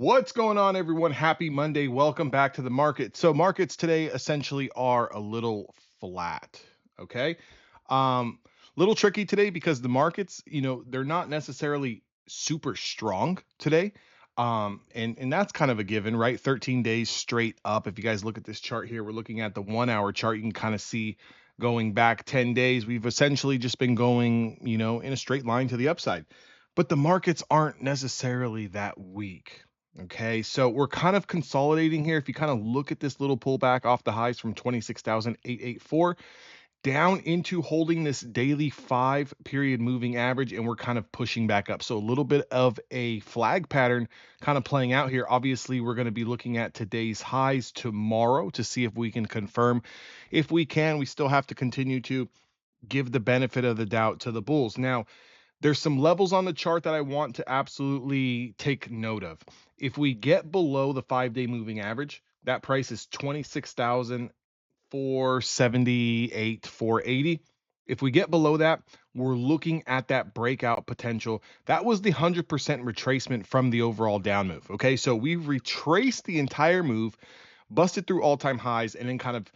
What's going on, everyone? Happy Monday. Welcome back to the market. So markets today essentially are a little flat. Okay. Um, Little tricky today because the markets, they're not necessarily super strong today. And that's kind of a given, right? 13 days straight up. If you guys look at this chart here, we're looking at the 1 hour chart. You can kind of see going back 10 days, we've essentially just been going, in a straight line to the upside. But the markets aren't necessarily that weak. Okay, so we're kind of consolidating here. If you kind of look at this little pullback off the highs from 26,884 down into holding this daily 5-period moving average, and we're kind of pushing back up. So a little bit of a flag pattern kind of playing out here. Obviously, we're going to be looking at today's highs tomorrow to see if we can confirm. If we can, we still have to continue to give the benefit of the doubt to the bulls. Now, there's some levels on the chart that I want to absolutely take note of. If we get below the 5-day moving average, that price is 26,478, 480. If we get below that, we're looking at that breakout potential. That was the 100% retracement from the overall down move. Okay, so we retraced the entire move, busted through all-time highs, and then kind of,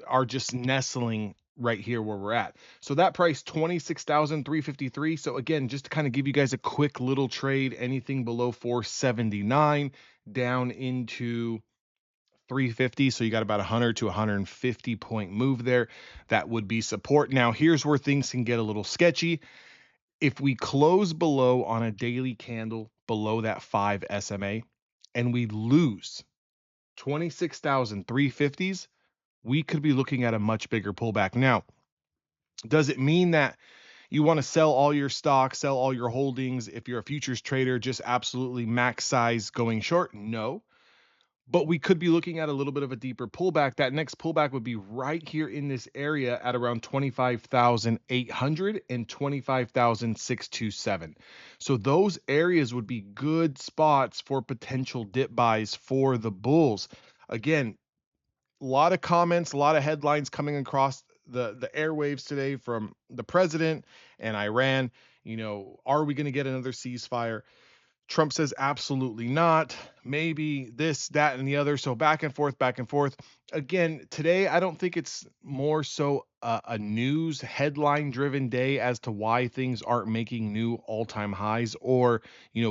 are just nestling right here where we're at. So that price 26,353. So again, just to kind of give you guys a quick little trade, anything below 479 down into 350. So you got about 100 to 150 point move there. That would be support. Now, here's where things can get a little sketchy. If we close below on a daily candle below that 5 SMA and we lose 26,350s, we could be looking at a much bigger pullback. Now, does it mean that you want to sell all your stock, sell all your holdings? If you're a futures trader, just absolutely max size going short? No. But we could be looking at a little bit of a deeper pullback. That next pullback would be right here in this area at around 25,800 and 25,627. So those areas would be good spots for potential dip buys for the bulls. Again, a lot of comments, a lot of headlines coming across the airwaves today from the president and Iran. Are we going to get another ceasefire? Trump says absolutely not. Maybe this, that, and the other. So back and forth, back and forth. Again, today, I don't think it's more so a news headline driven day as to why things aren't making new all-time highs or,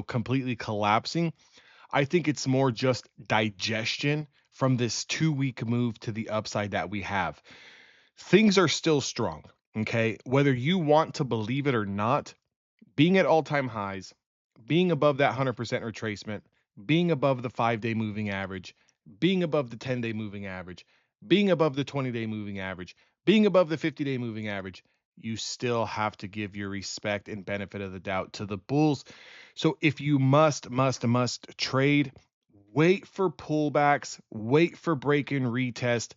completely collapsing. I think it's more just digestion from this 2-week move to the upside that we have. Things are still strong, okay? Whether you want to believe it or not, being at all-time highs, being above that 100% retracement, being above the 5-day moving average, being above the 10-day moving average, being above the 20-day moving average, being above the 50-day moving average, you still have to give your respect and benefit of the doubt to the bulls. So if you must trade, wait for pullbacks, wait for break and retest.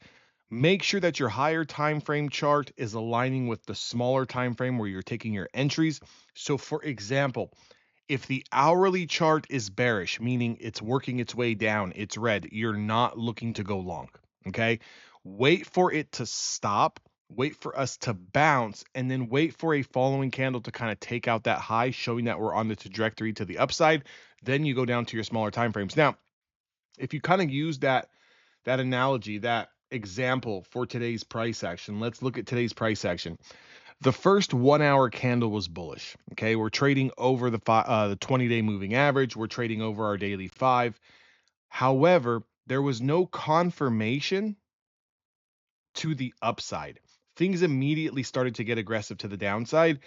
Make sure that your higher time frame chart is aligning with the smaller time frame where you're taking your entries. So for example, if the hourly chart is bearish, meaning it's working its way down, it's red, you're not looking to go long, okay? Wait for it to stop, wait for us to bounce, and then wait for a following candle to kind of take out that high, showing that we're on the trajectory to the upside. Then you go down to your smaller time frames. Now, if you kind of use that analogy, that example for today's price action, let's look at today's price action. The first 1 hour candle was bullish. Okay, we're trading over the 20-day moving average. We're trading over our daily 5. However, there was no confirmation to the upside. Things immediately started to get aggressive to the downside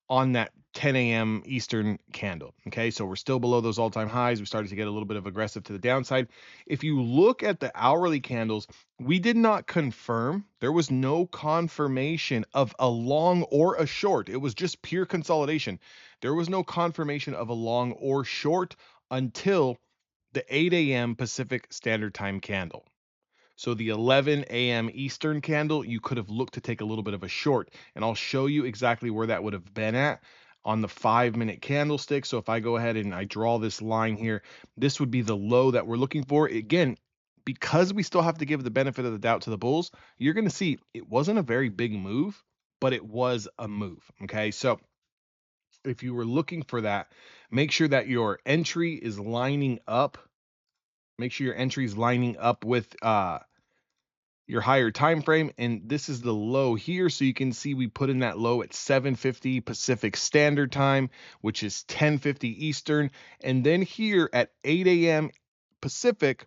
on that 10 a.m. Eastern candle. Okay, so we're still below those all-time highs. We started to get a little bit of aggressive to the downside. If you look at the hourly candles, we did not confirm. There was no confirmation of a long or a short. It was just pure consolidation. There was no confirmation of a long or short until the 8 a.m. Pacific Standard Time candle. So the 11 a.m. Eastern candle, you could have looked to take a little bit of a short, and I'll show you exactly where that would have been at on the 5-minute candlestick. So if I go ahead and I draw this line here, this would be the low that we're looking for. Again, because we still have to give the benefit of the doubt to the bulls, you're going to see it wasn't a very big move, but it was a move. Okay, so if you were looking for that, make sure that your entry is lining up Make sure your entry is lining up with your higher time frame, and this is the low here. So you can see we put in that low at 7:50 Pacific Standard Time, which is 10:50 Eastern, and then here at 8 a.m. Pacific,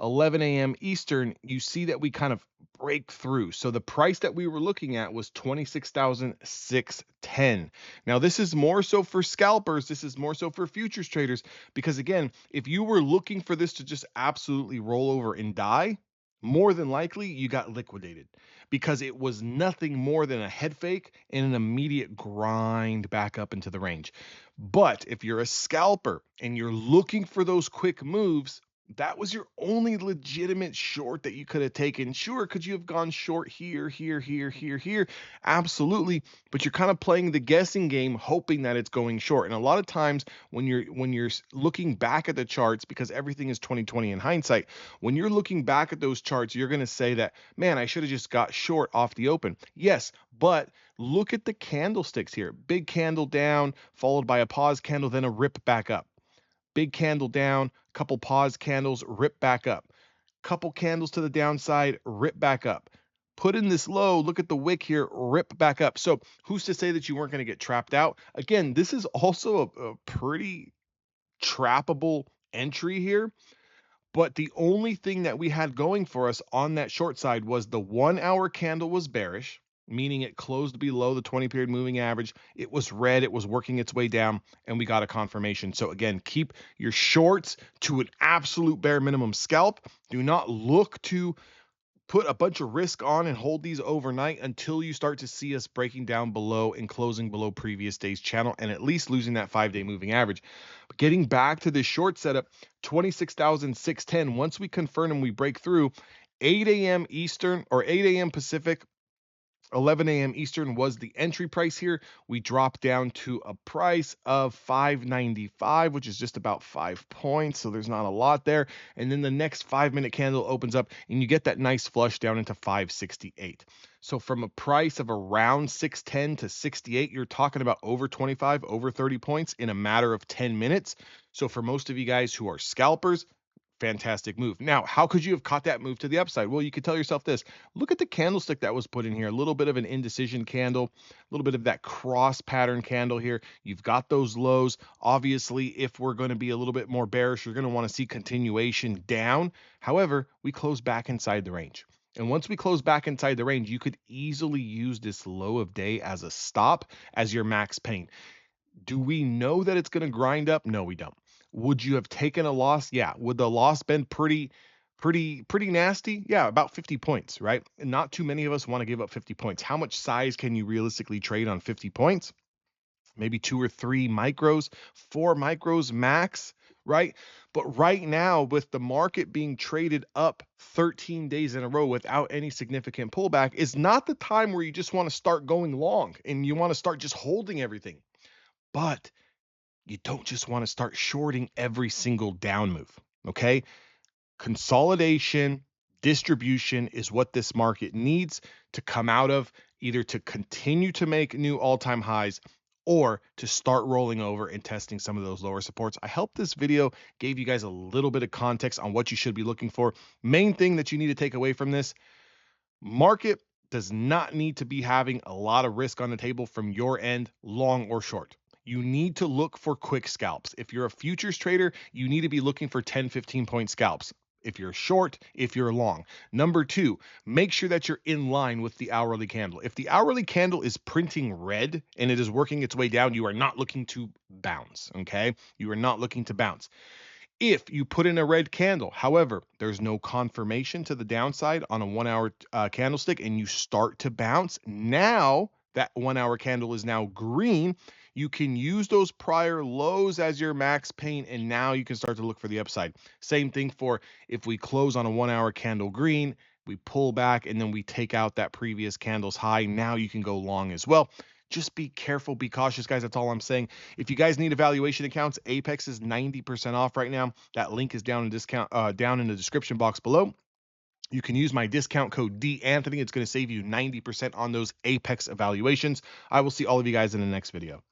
11 a.m. Eastern, you see that we kind of break through. So the price that we were looking at was 26,610. Now, this is more so for scalpers. This is more so for futures traders, because again, if you were looking for this to just absolutely roll over and die, more than likely you got liquidated, because it was nothing more than a head fake and an immediate grind back up into the range. But if you're a scalper and you're looking for those quick moves, that was your only legitimate short that you could have taken. Sure, could you have gone short here, here, here, here, here? Absolutely, but you're kind of playing the guessing game, hoping that it's going short. And a lot of times when you're looking back at the charts, because everything is 2020 in hindsight, when you're looking back at those charts, you're going to say that, man, I should have just got short off the open. Yes, but look at the candlesticks here. Big candle down, followed by a pause candle, then a rip back up. Big candle down, couple pause candles, rip back up. Couple candles to the downside, rip back up. Put in this low, look at the wick here, rip back up. So who's to say that you weren't going to get trapped out? Again, this is also a pretty trappable entry here. But the only thing that we had going for us on that short side was the 1 hour candle was bearish, meaning it closed below the 20 period moving average. It was red, it was working its way down, and we got a confirmation. So again, keep your shorts to an absolute bare minimum scalp. Do not look to put a bunch of risk on and hold these overnight until you start to see us breaking down below and closing below previous day's channel, and at least losing that 5-day moving average. But getting back to this short setup, 26,610, once we confirm and we break through, 8 a.m. Eastern or 8 a.m. Pacific, 11 a.m. Eastern was the entry price here. We dropped down to a price of 595, which is just about 5 points. So there's not a lot there. And then the next 5-minute candle opens up and you get that nice flush down into 568. So from a price of around 610 to 68, you're talking about over 25, over 30 points in a matter of 10 minutes. So for most of you guys who are scalpers, fantastic move. Now, how could you have caught that move to the upside? Well, you could tell yourself this. Look at the candlestick that was put in here. A little bit of an indecision candle, a little bit of that cross pattern candle here. You've got those lows. Obviously, if we're going to be a little bit more bearish, you're going to want to see continuation down. However, we close back inside the range. And once we close back inside the range, you could easily use this low of day as a stop, as your max pain. Do we know that it's going to grind up? No, we don't. Would you have taken a loss? Yeah. Would the loss been pretty nasty? Yeah, about 50 points, right? And not too many of us want to give up 50 points. How much size can you realistically trade on 50 points? Maybe 2 or 3 micros, 4 micros max, right? But right now, with the market being traded up 13 days in a row without any significant pullback, is not the time where you just want to start going long and you want to start just holding everything. But you don't just want to start shorting every single down move, okay? Consolidation, distribution is what this market needs to come out of, either to continue to make new all-time highs or to start rolling over and testing some of those lower supports. I hope this video gave you guys a little bit of context on what you should be looking for. Main thing that you need to take away from this: market does not need to be having a lot of risk on the table from your end, long or short. You need to look for quick scalps. If you're a futures trader, you need to be looking for 10, 15 point scalps. If you're short, if you're long. Number 2, make sure that you're in line with the hourly candle. If the hourly candle is printing red and it is working its way down, you are not looking to bounce, okay? You are not looking to bounce. If you put in a red candle, however, there's no confirmation to the downside on a 1 hour candlestick and you start to bounce, now that 1 hour candle is now green, you can use those prior lows as your max pain, and now you can start to look for the upside. Same thing for if we close on a 1 hour candle green, we pull back and then we take out that previous candle's high. Now you can go long as well. Just be careful, be cautious, guys. That's all I'm saying. If you guys need evaluation accounts, Apex is 90% off right now. That link is down in the description box below. You can use my discount code DAnthony. It's going to save you 90% on those Apex evaluations. I will see all of you guys in the next video.